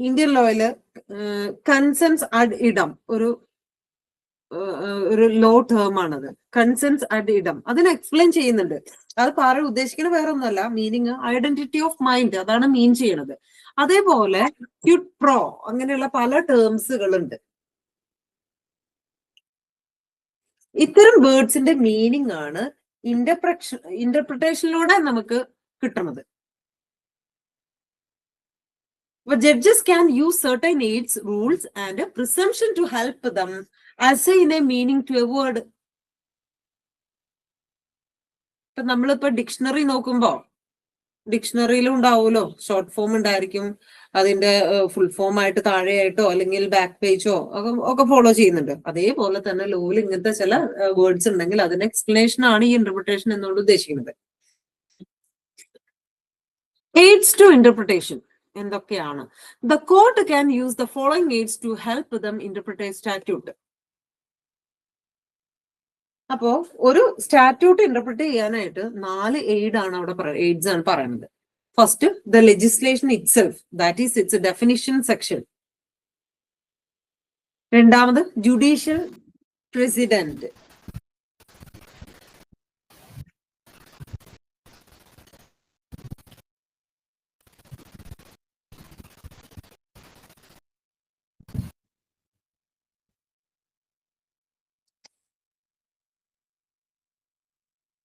ഇന്ത്യൻ ലോയില് കൺസെൻസ് അഡ് ഇഡം ഒരു ഒരു ലോ ടേം ആണത്. കൺസെൻസ് അറ്റ് ഇടം അതിനെ എക്സ്പ്ലെയിൻ ചെയ്യുന്നുണ്ട്. അത് പറയാൻ ഉദ്ദേശിക്കുന്നത് വേറെ ഒന്നുമല്ല, മീനിങ് ഐഡന്റിറ്റി ഓഫ് മൈൻഡ്, അതാണ് മീൻ ചെയ്യണത്. അതേപോലെ ക്യുഡ് പ്രോ അങ്ങനെയുള്ള പല ടേംസുകളുണ്ട്. ഇത്തരം വേർഡ്സിന്റെ മീനിങ് ആണ് ഇന്റർപ്രിട്ടേഷനിലൂടെ നമുക്ക് കിട്ടുന്നത്. Judges can use certain aids, rules, and a presumption to help them assign a meaning to a word. ഇപ്പൊ നമ്മളിപ്പോ ഡിക്ഷണറി നോക്കുമ്പോ ഡിക്ഷണറിയിലും ഉണ്ടാവുമല്ലോ, ഷോർട്ട് ഫോം ഉണ്ടായിരിക്കും, അതിന്റെ ഫുൾ ഫോം ആയിട്ട് താഴെയായിട്ടോ അല്ലെങ്കിൽ ബാക്ക് പേജോ ഒക്കെ ഫോളോ ചെയ്യുന്നുണ്ട്. അതേപോലെ തന്നെ ലോയിൽ ഇങ്ങനത്തെ ചില വേർഡ്സ് ഉണ്ടെങ്കിൽ അതിന്റെ എക്സ്പ്ലനേഷൻ ആണ് ഈ ഇന്റർപ്രിട്ടേഷൻ എന്നുകൊണ്ട് ഉദ്ദേശിക്കുന്നത്. എയ്ഡ്സ് ടു ഇന്റർപ്രിട്ടേഷൻ എന്തൊക്കെയാണ്? The court can use the following aids to help them interpret a statute. അപ്പോ ഒരു സ്റ്റാറ്റ്യൂട്ട് ഇന്റർപ്രിറ്റ് ചെയ്യാനായിട്ട് 4 എയ്ഡ് ആണ് അവിടെ എയ്ഡ്സ് ആണ് പറയുന്നത്. First, the legislation itself, that is it's definition section. രണ്ടാമത്, ജുഡീഷ്യൽ പ്രസിഡന്റ്.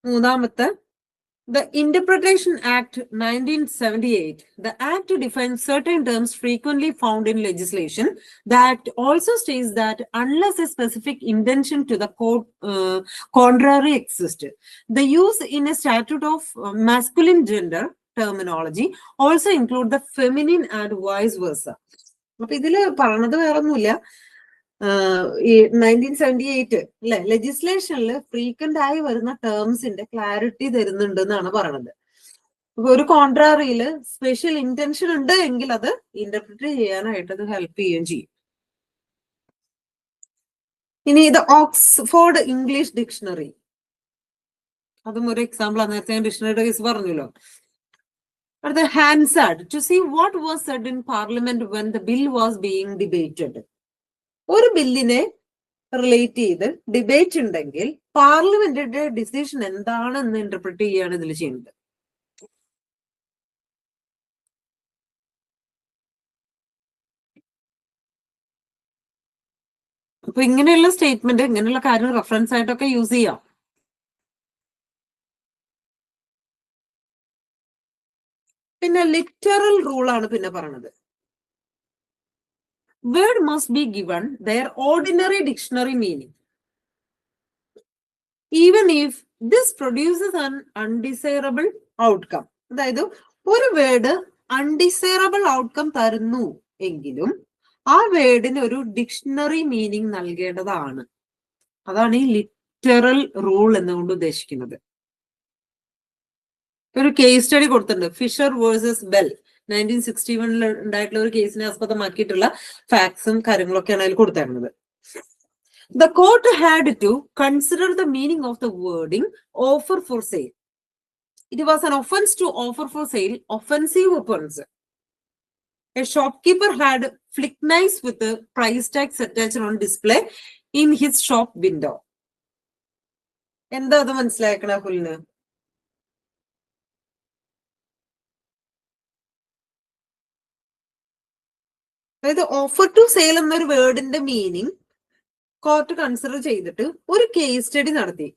മൂന്നാമത്തെ, the Interpretation Act 1978. The Act defines certain terms frequently found in legislation. The Act also states that unless a specific intention to the contrary exists, the use in a statute of masculine gender terminology also include the feminine and vice versa. അപ്പൊ ഇതില് പറഞ്ഞത് വേറൊന്നുമില്ല, ഈ 1978 അല്ലെ ലെജിസ്ലേഷനിൽ frequent ആയി വരുന്ന ടേംസിന്റെ clarity തരുന്നുണ്ട് എന്നാണ് പറയുന്നത്. അപ്പൊ ഒരു കോൺട്രാറിയില് സ്പെഷ്യൽ ഇന്റൻഷൻ ഉണ്ട് എങ്കിൽ അത് ഇന്റർപ്രിറ്റ് ചെയ്യാനായിട്ട് അത് ഹെൽപ്പ് ചെയ്യുകയും ചെയ്യും. ഇനി ഇത് ഓക്സ്ഫോർഡ് ഇംഗ്ലീഷ് ഡിക്ഷണറി, അതും ഒരു എക്സാമ്പിൾ ആണ്. നേരത്തെ ഞാൻ ഡിക്ഷണറിയുടെ കേസ് പറഞ്ഞല്ലോ. അടുത്ത, Hansard, to see what was said in parliament when the bill was being debated. ഒരു ബില്ലിനെ റിലേറ്റ് ചെയ്ത് ഡിബേറ്റ് ഉണ്ടെങ്കിൽ പാർലമെന്റിന്റെ ഡിസിഷൻ എന്താണെന്ന് ഇന്റർപ്രിറ്റ് ചെയ്യാണ് ഇതിൽ ചെയ്യുന്നത്. അപ്പൊ ഇങ്ങനെയുള്ള സ്റ്റേറ്റ്മെന്റ്, ഇങ്ങനെയുള്ള കാര്യം റെഫറൻസ് ആയിട്ടൊക്കെ യൂസ് ചെയ്യാം. പിന്നെ ലിറ്ററൽ റൂൾ ആണ് പിന്നെ പറഞ്ഞത്. Word must be given their ordinary dictionary meaning, even if this produces an undesirable outcome. അതായത് ഒരു വേർഡ് അൺഡിസൈറബിൾ ഔട്ട്കം തരുന്നു എങ്കിലും ആ വേർഡിന് ഒരു ഡിക്ഷണറി മീനിങ് നൽകേണ്ടതാണ്. അതാണ് ഈ ലിറ്ററൽ റൂൾ എന്നുകൊണ്ട് ഉദ്ദേശിക്കുന്നത്. ഒരു കേസ് സ്റ്റഡി കൊടുത്തിട്ടുണ്ട്, ഫിഷർ വേഴ്സസ് ബെൽ. 1961 ഉണ്ടായിട്ടുള്ള ഒരു കേസിനെ ആസ്പദമാക്കിയിട്ടുള്ള ഫാക്ട്സും കാര്യങ്ങളൊക്കെയാണ് അതിൽ കൊടുത്തിരുന്നത്. The court had to consider the meaning of the wording offer for sale. It was an offense to offer for sale offensive weapons. A shopkeeper had flick knives with the price tags attached on display in his shop window. എന്താ അത് മനസ്സിലാക്കണ പുല്ലിന്? അതായത് offer to sale എന്നൊരു വേർഡിന്റെ meaning court consider ചെയ്തിട്ട് ഒരു case study നടത്തി.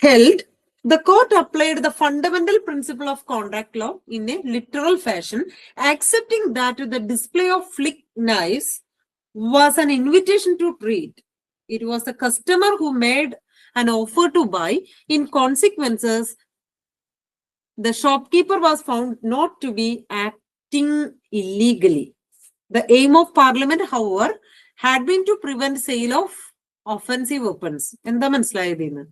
Held, the court applied the fundamental principle of contract law in a literal fashion, accepting that the display of flick knives was an invitation to trade. It was the customer who made an offer to buy. In consequences, the shopkeeper was found not to be acting illegally. The aim of Parliament, however, had been to prevent sale of offensive weapons. എന്താ മനസ്സിലായതിന്ന്?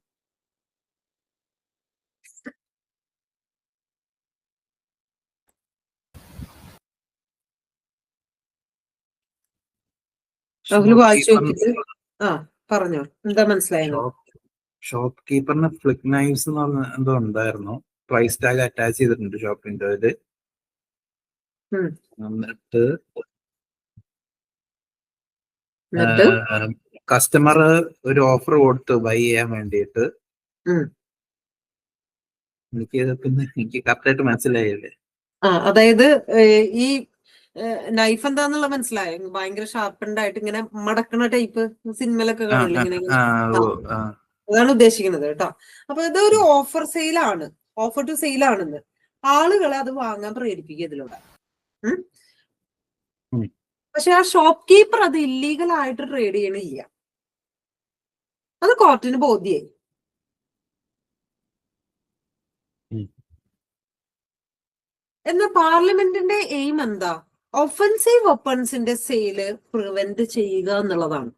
വായിച്ചു നോക്കിട്ട് പറഞ്ഞോ, എന്താ മനസ്സിലായോ? Shop കീപ്പറിന് Flick knives എന്ന് പറഞ്ഞ എന്തോ ഉണ്ടായിരുന്നു, പ്രൈസ് ടാഗ് അറ്റാച്ച് ചെയ്തിട്ടുണ്ട് ഷോപ്പിന്റെ. എന്നിട്ട് എന്നിട്ട് കസ്റ്റമർ ഒരു ഓഫർ കൊടുത്തു ബൈ ചെയ്യാൻ വേണ്ടിയിട്ട്. എനിക്ക് കറക്റ്റായിട്ട് മനസ്സിലായില്ലേ? അതായത് ഈ നൈഫ് എന്താന്നുള്ള മനസ്സിലായോ? ഭയങ്കര ഷാർപ്പൻഡ് ആയിട്ട് ഇങ്ങനെ മടക്കണ ടൈപ്പ് സിനിമയിലൊക്കെ കാണില്ല ഇങ്ങനെ. അതാണ് ഉദ്ദേശിക്കുന്നത് കേട്ടോ. അപ്പൊ ഇതൊരു ഓഫർ സെയിലാണ്, ഓഫർ ടു സെയിലാണെന്ന് ആളുകളെ അത് വാങ്ങാൻ പ്രേരിപ്പിക്കുക ഇതിലൂടെ. പക്ഷെ ആ ഷോപ്പ് കീപ്പർ അത് ഇല്ലീഗൽ ആയിട്ട് ട്രേഡ് ചെയ്യണില്ല. അത് കോർട്ടിന് ബോധ്യായി. എന്നാൽ പാർലമെന്റിന്റെ എയിം എന്താ? ഒഫൻസീവ് വെപ്പൺസിന്റെ സെയില് പ്രിവെന്റ് ചെയ്യുക എന്നുള്ളതാണ്.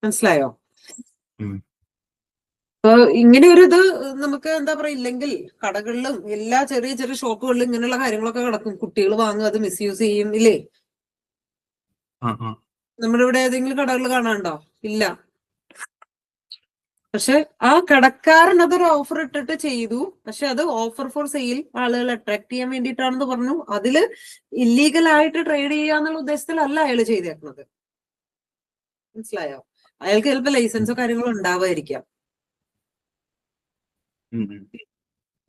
മനസ്സിലായോ? ഇങ്ങനെ ഒരു ഇത് നമുക്ക് എന്താ പറയാ, ഇല്ലെങ്കിൽ കടകളിലും എല്ലാ ചെറിയ ചെറിയ ഷോപ്പുകളിലും ഇങ്ങനെയുള്ള കാര്യങ്ങളൊക്കെ കിടക്കും. കുട്ടികൾ വാങ്ങും, അത് മിസ്യൂസ് ചെയ്യും, ഇല്ലേ? നമ്മുടെ ഇവിടെ ഏതെങ്കിലും കടകളിൽ കാണാനുണ്ടോ? ഇല്ല. പക്ഷെ ആ കടക്കാരൻ അതൊരു ഓഫർ ഇട്ടിട്ട് ചെയ്തു. പക്ഷെ അത് ഓഫർ ഫോർ സെയിൽ, ആളുകൾ അട്രാക്ട് ചെയ്യാൻ വേണ്ടിയിട്ടാണെന്ന് പറഞ്ഞു. അതില് ഇല്ലീഗൽ ആയിട്ട് ട്രേഡ് ചെയ്യാന്നുള്ള ഉദ്ദേശത്തിലല്ല അയാൾ ചെയ്തേക്കുന്നത്. മനസ്സിലായോ? അയാൾക്ക് ചിലപ്പോ ലൈസൻസോ കാര്യങ്ങളോ ഉണ്ടാവാതിരിക്കാം.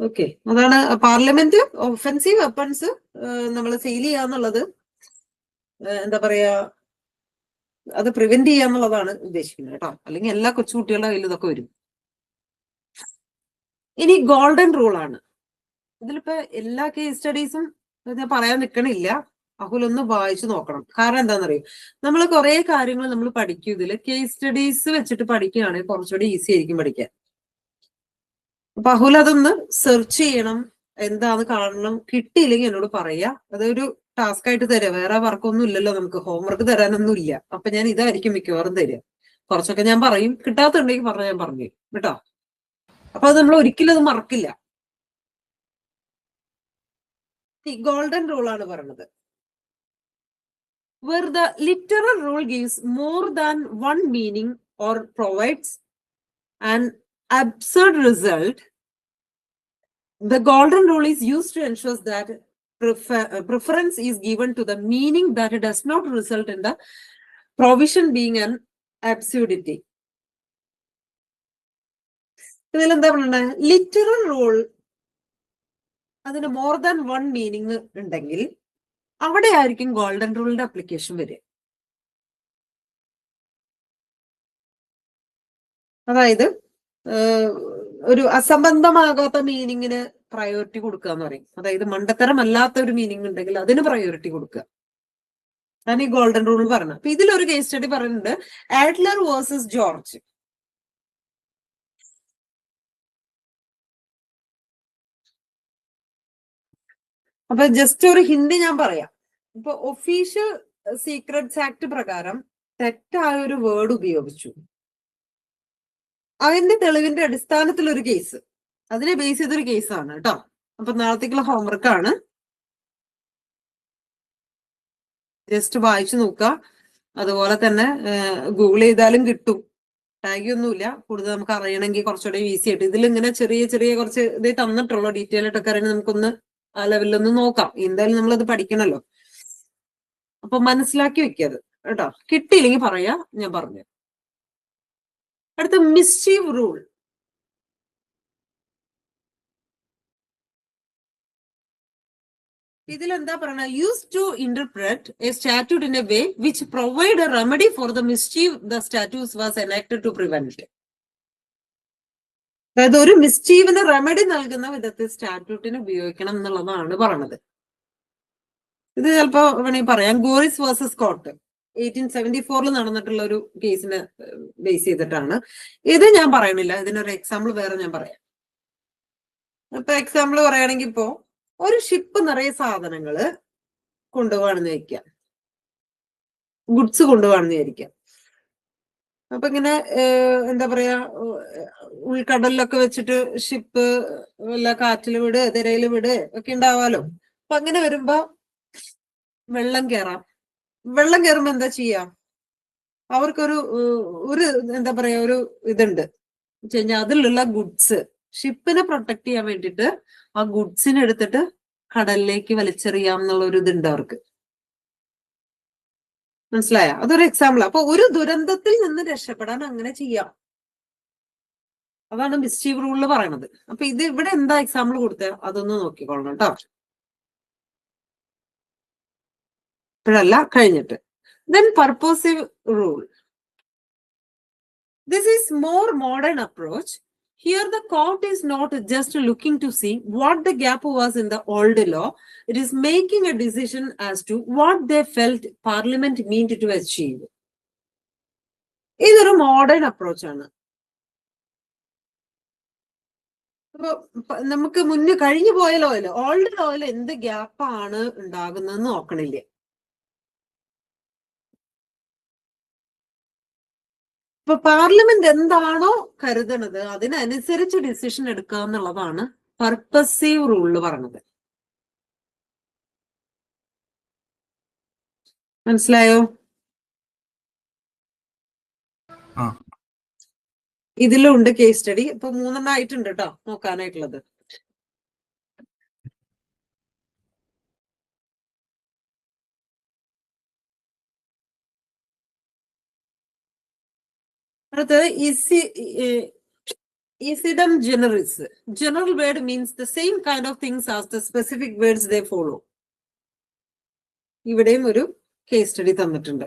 ഓക്കെ, അതാണ് പാർലമെന്റ് ഒഫൻസീവ് വെപ്പൺസ് നമ്മൾ സെയിൽ ചെയ്യാന്നുള്ളത്, എന്താ പറയാ, അത് പ്രിവെന്റ് ചെയ്യാന്നുള്ളതാണ് ഉദ്ദേശിക്കുന്നത് കേട്ടോ. അല്ലെങ്കിൽ എല്ലാ കൊച്ചുകുട്ടികളുടെ കയ്യിൽ ഇതൊക്കെ വരും. ഇനി ഗോൾഡൻ റൂൾ ആണ്. ഇതിലിപ്പോ എല്ലാ കേസ് സ്റ്റഡീസും ഞാൻ പറയാൻ നിൽക്കണില്ല. അഹുലൊന്ന് വായിച്ചു നോക്കണം. കാരണം എന്താണെന്നറിയും, നമ്മൾ കുറെ കാര്യങ്ങൾ നമ്മൾ പഠിക്കും. ഇതിൽ കേസ് സ്റ്റഡീസ് വെച്ചിട്ട് പഠിക്കുകയാണെങ്കിൽ കുറച്ചുകൂടി ഈസി ആയിരിക്കും പഠിക്കാൻ. അപ്പൊ അഹുൽ അതൊന്ന് സെർച്ച് ചെയ്യണം, എന്താന്ന് കാണണം. കിട്ടിയില്ലെങ്കിൽ എന്നോട് പറയാ. അതൊരു ടാസ്ക് ആയിട്ട് തരാം. വേറെ വർക്കൊന്നും ഇല്ലല്ലോ, നമുക്ക് ഹോംവർക്ക് തരാനൊന്നും ഇല്ല. അപ്പൊ ഞാൻ ഇതായിരിക്കും മിക്കവാറും തരിക. കുറച്ചൊക്കെ ഞാൻ പറയും, കിട്ടാത്തുണ്ടെങ്കിൽ പറഞ്ഞാൽ ഞാൻ പറഞ്ഞു കേട്ടോ. അപ്പൊ അത് നമ്മൾ ഒരിക്കലും അത് മറക്കില്ല. ഗോൾഡൻ റൂൾ ആണ് പറയുന്നത്. Where the literal rule gives more than one meaning or provides an absurd result, the golden rule is used to ensure that preference is given to the meaning that it does not result in the provision being an absurdity. ഇതിൽ എന്താ പറയുന്നത്? Literal rule അതിന് more than one meaning ഉണ്ടെങ്കിൽ അവിടെ ആയിരിക്കും golden റൂളിന്റെ application വരിക. അതായത് ഒരു അസംബന്ധമാകാത്ത മീനിങ്ങിന് പ്രയോറിറ്റി കൊടുക്കുക എന്ന് പറയും. അതായത് മണ്ടത്തരമല്ലാത്ത ഒരു മീനിങ് ഉണ്ടെങ്കിൽ അതിന് പ്രയോറിറ്റി കൊടുക്കുക. ഞാൻ ഈ ഗോൾഡൻ റൂൾ പറഞ്ഞു. അപ്പൊ ഇതിലൊരു കേസ് സ്റ്റഡി പറയുന്നുണ്ട്, ആഡ്ലർ വേഴ്സസ് ജോർജ്. അപ്പൊ ജസ്റ്റ് ഒരു ഹിന്ദി ഞാൻ പറയാം. ഇപ്പൊ ഒഫീഷ്യൽ സീക്രട്സ് ആക്ട് പ്രകാരം തെറ്റായ ഒരു വേർഡ് ഉപയോഗിച്ചു. അതിന്റെ തെളിവിന്റെ അടിസ്ഥാനത്തിൽ ഒരു കേസ്, അതിനെ ബേസ് ചെയ്തൊരു കേസാണ് കേട്ടോ. അപ്പൊ നാളത്തേക്കുള്ള ഹോംവർക്ക് ആണ്, ജസ്റ്റ് വായിച്ചു നോക്കുക. അതുപോലെ തന്നെ ഗൂഗിൾ ചെയ്താലും കിട്ടും, ടാഗ് ഒന്നുമില്ല. കൂടുതൽ നമുക്ക് അറിയണമെങ്കിൽ കുറച്ചുകൂടെ ഈസി ആയിട്ട് ഇതിൽ ഇങ്ങനെ ചെറിയ ചെറിയ കുറച്ച് ഇത് തന്നിട്ടുള്ളൂ. ഡീറ്റെയിൽ ആയിട്ടൊക്കെ അറിയണമെങ്കിൽ നമുക്കൊന്ന് ആ ലെവലിലൊന്ന് നോക്കാം. എന്തായാലും നമ്മളത് പഠിക്കണല്ലോ. അപ്പൊ മനസ്സിലാക്കി വെക്കത് കേട്ടോ. കിട്ടിയില്ലെങ്കിൽ പറയാ, ഞാൻ പറഞ്ഞു. അടുത്ത മിസ്ചീവ് റൂൾ. ഇതിൽ എന്താ പറയുക? Use to interpret a statute in a way which provide a remedy for the mischief the statute was enacted to prevent. അതായത് ഒരു മിസ്ചീവിന് റെമഡി നൽകുന്ന വിധത്തിൽ സ്റ്റാറ്റ്യൂട്ടിന് ഉപയോഗിക്കണം എന്നുള്ളതാണ് പറഞ്ഞത്. ഇത് ചിലപ്പോ വേണമെങ്കിൽ പറയാം, ഗോറിസ് വേഴ്സസ് സ്കോട്ട് 1874 നടന്നിട്ടുള്ള ഒരു കേസിനെ ബേസ് ചെയ്തിട്ടാണ്. ഇത് ഞാൻ പറയണില്ല, ഇതിനൊരു എക്സാമ്പിൾ വേറെ ഞാൻ പറയാം. ഇപ്പൊ എക്സാമ്പിൾ പറയുകയാണെങ്കിൽ ഇപ്പോ ഒരു ഷിപ്പ് നിറയെ സാധനങ്ങള് കൊണ്ടുപോകാണെന്ന് വിചാരിക്കാം, ഗുഡ്സ് കൊണ്ടുപോകാണെന്ന് വിചാരിക്കാം. അപ്പൊ ഇങ്ങനെ എന്താ പറയാ, ഉൾക്കടലിലൊക്കെ വെച്ചിട്ട് ഷിപ്പ് വല്ല കാറ്റിൽ വിട്, തിരയിൽ വിട് ഒക്കെ ഉണ്ടാവാലോ. അപ്പൊ അങ്ങനെ വരുമ്പോ വെള്ളം കയറാം. വെള്ളം കയറുമ്പോ എന്താ ചെയ്യാം? അവർക്കൊരു എന്താ പറയാ, ഒരു ഇതുണ്ട് വെച്ച് കഴിഞ്ഞാൽ അതിലുള്ള ഗുഡ്സ് ഷിപ്പിനെ പ്രൊട്ടക്ട് ചെയ്യാൻ വേണ്ടിയിട്ട് ആ ഗുഡ്സിനെ എടുത്തിട്ട് കടലിലേക്ക് വലിച്ചെറിയാം എന്നുള്ള ഒരു ഇതുണ്ട് അവർക്ക്. മനസ്സിലായ? അതൊരു എക്സാമ്പിൾ. അപ്പൊ ഒരു ദുരന്തത്തിൽ നിന്ന് രക്ഷപ്പെടാൻ അങ്ങനെ ചെയ്യാം. അതാണ് മിസ്ചീവ് റൂളിൽ പറയണത്. അപ്പൊ ഇത് ഇവിടെ എന്താ എക്സാമ്പിൾ കൊടുത്തത് അതൊന്ന് നോക്കിക്കൊള്ളണം കേട്ടോ. ഇപ്പോഴല്ല, കഴിഞ്ഞിട്ട്. Then purposive rule. This is more modern approach. Here the court is not just looking to see what the gap was in the old law. It is making a decision as to what they felt Parliament meant to achieve. ഇതൊരു modern approach ആണ്. അപ്പൊ നമുക്ക് മുന്നേ കഴിഞ്ഞു പോയ ലോയില്, old ലോയിൽ എന്ത് ഗ്യാപ്പാണ് ഉണ്ടാകുന്നതെന്ന് നോക്കണില്ലേ. ഇപ്പൊ parliament എന്താണോ കരുതണത് അതിനനുസരിച്ച് ഡിസിഷൻ എടുക്കുക എന്നുള്ളതാണ് പർപ്പസീവ് റൂളിൽ പറഞ്ഞത്. മനസ്സിലായോ? ഇതിലും ഉണ്ട് കേസ് സ്റ്റഡി. ഇപ്പൊ 3 ആയിട്ടുണ്ട് കേട്ടോ നോക്കാനായിട്ടുള്ളത്. അടുത്തത് ഇസിഡം ജനറിസ്. General word means the same kind of things as the specific words they follow. ഇവിടെയും ഒരു കേസ് സ്റ്റഡി തന്നിട്ടുണ്ട്.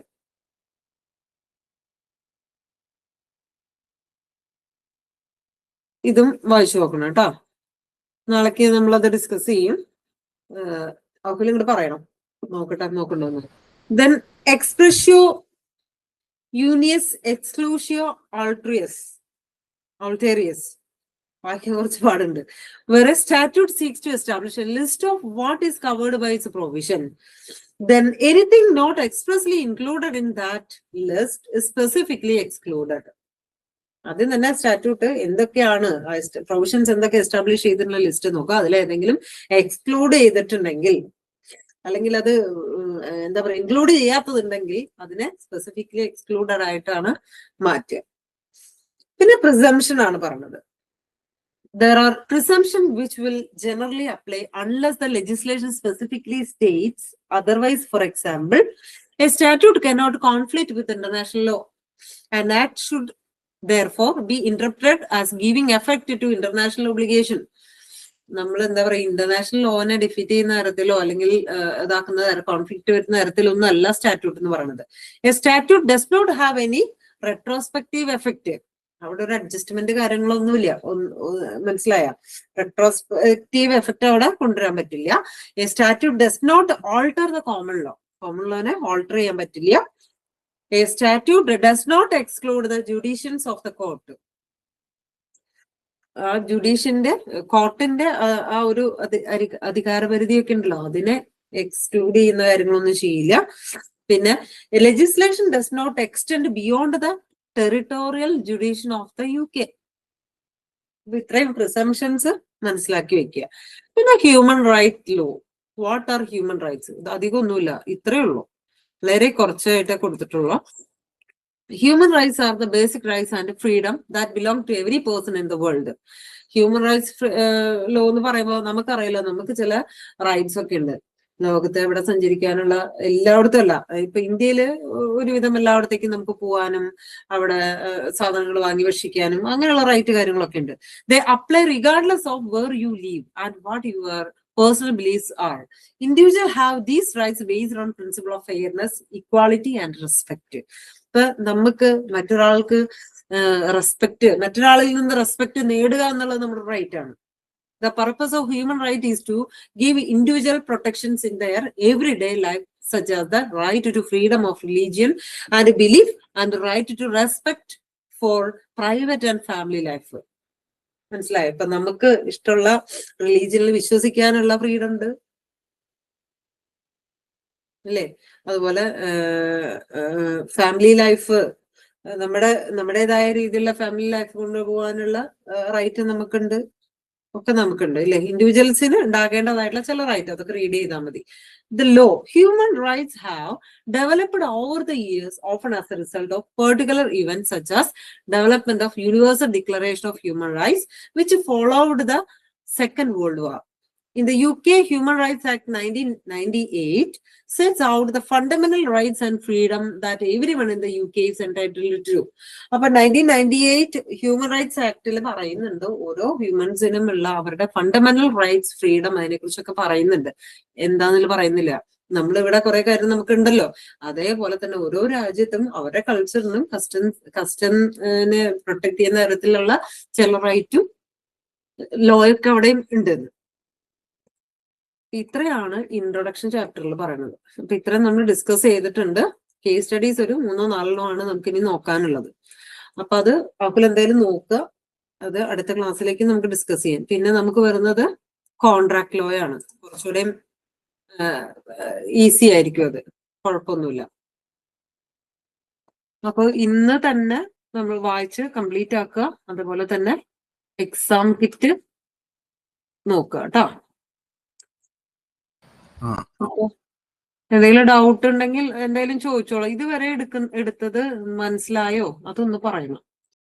ഇതും വായിച്ചു നോക്കണം കേട്ടോ. നാളേക്ക് നമ്മളത് ഡിസ്കസ് ചെയ്യും. അവർക്ക് ഇങ്ങോട്ട് പറയണം നോക്കണ്ടോന്ന്. Then expressio unius exclusio alterius. വായിക്കാൻ കുറച്ച് പാടുണ്ട്. Where a statute seeks to establish a list of what is covered by its provision, then anything not expressly included in that list is specifically excluded. ആദ്യം തന്നെ statute എന്തൊക്കെയാണ് provisions എന്തൊക്കെ establish ചെയ്തിട്ടുള്ള list നോക്കുക. അതിലേതെങ്കിലും exclude ചെയ്തിട്ടുണ്ടെങ്കിൽ അല്ലെങ്കിൽ അത് എന്താ പറയുക ഇൻക്ലൂഡ് ചെയ്യാത്തതുണ്ടെങ്കിൽ അതിനെ സ്പെസിഫിക്കലി എക്സ്ക്ലൂഡഡ് ആയിട്ടാണ് മാറ്റുക. പിന്നെ പ്രിസംപ്ഷൻ ആണ് പറഞ്ഞത്. There are presumptions which will generally apply unless the legislation specifically states otherwise. For example, a statute cannot conflict with international law. An act should therefore be interpreted as giving effect to international obligation. നമ്മൾ എന്താ പറയുക international ലോനെ defeat ചെയ്യുന്ന തരത്തിലോ അല്ലെങ്കിൽ ഇതാക്കുന്ന conflict വരുന്ന തരത്തിലൊന്നും അല്ല statute എന്ന് പറയുന്നത്. A statute does not have any retrospective effect. അവിടെ ഒരു അഡ്ജസ്റ്റ്മെന്റ് കാര്യങ്ങളൊന്നുമില്ല. മനസ്സിലായ? റെട്രോസ്പെക്റ്റീവ് എഫക്റ്റ് അവിടെ കൊണ്ടുവരാൻ പറ്റില്ല. A statute does not alter the common law. Common ലോനെ ഓൾട്ടർ ചെയ്യാൻ പറ്റില്ല. A statute does not exclude the jurisdictions of the court. ജുഡീഷ്യന്റെ കോർട്ടിന്റെ ആ ഒരു അധികാരപരിധിയൊക്കെ ഉണ്ടല്ലോ അതിനെ എക്സ്ക്ലൂഡ് ചെയ്യുന്ന കാര്യങ്ങളൊന്നും ചെയ്യില്ല. പിന്നെ legislation does not extend beyond the territorial jurisdiction of the UK. ഇത്രയും പ്രിസംഷൻസ് മനസ്സിലാക്കി വെക്കുക. പിന്നെ human right law. What are human rights? ഇത് അധികം ഒന്നുമില്ല, ഇത്രയേ ഉള്ളൂ, വളരെ കുറച്ചായിട്ടേ കൊടുത്തിട്ടുള്ളൂ. Human rights are the basic rights and freedom that belong to every person in the world. Human rights law എന്ന് പറയുമ്പോൾ നമുക്കറിയില്ല, നമുക്ക് ചില റൈറ്റ്സ് ഒക്കെ ഉണ്ട് ലോകത്ത് എവിടെ സഞ്ചരിക്കാനുള്ള. എല്ലായിടത്തും അല്ല, ഇപ്പൊ ഇന്ത്യയില് ഒരുവിധം എല്ലായിടത്തേക്കും നമുക്ക് പോവാനും അവിടെ സാധനങ്ങൾ വാങ്ങി ഭക്ഷിക്കാനും അങ്ങനെയുള്ള റൈറ്റ് കാര്യങ്ങളൊക്കെ ഉണ്ട്. They apply regardless of where you live and what your personal beliefs are. Individuals have these rights based on principle of fairness, equality and respect. ഇപ്പൊ നമുക്ക് മറ്റൊരാൾക്ക് മറ്റൊരാളിൽ നിന്ന് റെസ്പെക്ട് നേടുക എന്നുള്ളത് നമ്മുടെ റൈറ്റ് ആണ്. The purpose of human right is to give individual protections in their everyday life, such as the right to freedom of religion and belief and the right to respect for private and family life. മനസ്സിലായോ? ഇപ്പൊ നമുക്ക് ഇഷ്ടമുള്ള റിലീജിയനിൽ വിശ്വസിക്കാനുള്ള freedom ഉണ്ട് അല്ലേ? അതുപോലെ family life, നമ്മുടേതായ രീതിയിലുള്ള family life കൊണ്ടുപോകാനുള്ള റൈറ്റ് നമുക്കുണ്ട്, ഒക്കെ നമുക്കുണ്ട് ഇല്ലേ? ഇൻഡിവിജ്വൽസിന് ഉണ്ടാകേണ്ടതായിട്ടുള്ള ചില റൈറ്റ്, അതൊക്കെ റീഡ് ചെയ്താൽ മതി. The law, human rights have developed over the years, often as a result of particular events such as development of Universal Declaration of Human Rights, which followed the Second World War. In the UK, Human Rights Act 1998 sets out the fundamental rights and freedom that everyone in the UK is entitled to. അപ്പൊ 1998 human rights ആക്ടിൽ പറയുന്നുണ്ട് ഓരോ ഹ്യൂമൻസിനും ഉള്ള അവരുടെ fundamental rights freedom അതിനെ കുറിച്ചൊക്കെ പറയുന്നുണ്ട്. എന്താണെന്ന് പറയുന്നില്ല. നമ്മളിവിടെ കുറെ കാര്യം നമുക്ക് ഉണ്ടല്ലോ. അതേപോലെ തന്നെ ഓരോ രാജ്യത്തും അവരുടെ കൾച്ചറിനും കസ്റ്റംസിനെ പ്രൊട്ടക്ട് ചെയ്യുന്ന തരത്തിലുള്ള ചില റൈറ്റും ലോയൊക്കെ അവിടെയും ഉണ്ട്. ഇത്രയാണ് ഇൻട്രൊഡക്ഷൻ ചാപ്റ്ററിൽ പറയുന്നത്. അപ്പൊ ഇത്രയും നമ്മൾ ഡിസ്കസ് ചെയ്തിട്ടുണ്ട്. കേസ് സ്റ്റഡീസ് ഒരു 3-4 ആണ് നമുക്ക് ഇനി നോക്കാനുള്ളത്. അപ്പൊ അത് അപ്പോൾ എന്തായാലും നോക്കുക. അത് അടുത്ത ക്ലാസ്സിലേക്ക് നമുക്ക് ഡിസ്കസ് ചെയ്യാം. പിന്നെ നമുക്ക് വരുന്നത് കോൺട്രാക്ട് ലോ ആണ്. കുറച്ചുകൂടെ ഈസി ആയിരിക്കും, അത് കുഴപ്പമൊന്നുമില്ല. അപ്പൊ ഇന്ന് തന്നെ നമ്മൾ വായിച്ച് കംപ്ലീറ്റ് ആക്കുക. അതുപോലെ തന്നെ എക്സാം കിറ്റ് നോക്കുക കേട്ടോ. അപ്പൊ എന്തെങ്കിലും ഡൗട്ട് ഉണ്ടെങ്കിൽ എന്തായാലും ചോദിച്ചോളാം. ഇതുവരെ എടുത്തത് മനസ്സിലായോ? അതൊന്ന് പറയണം.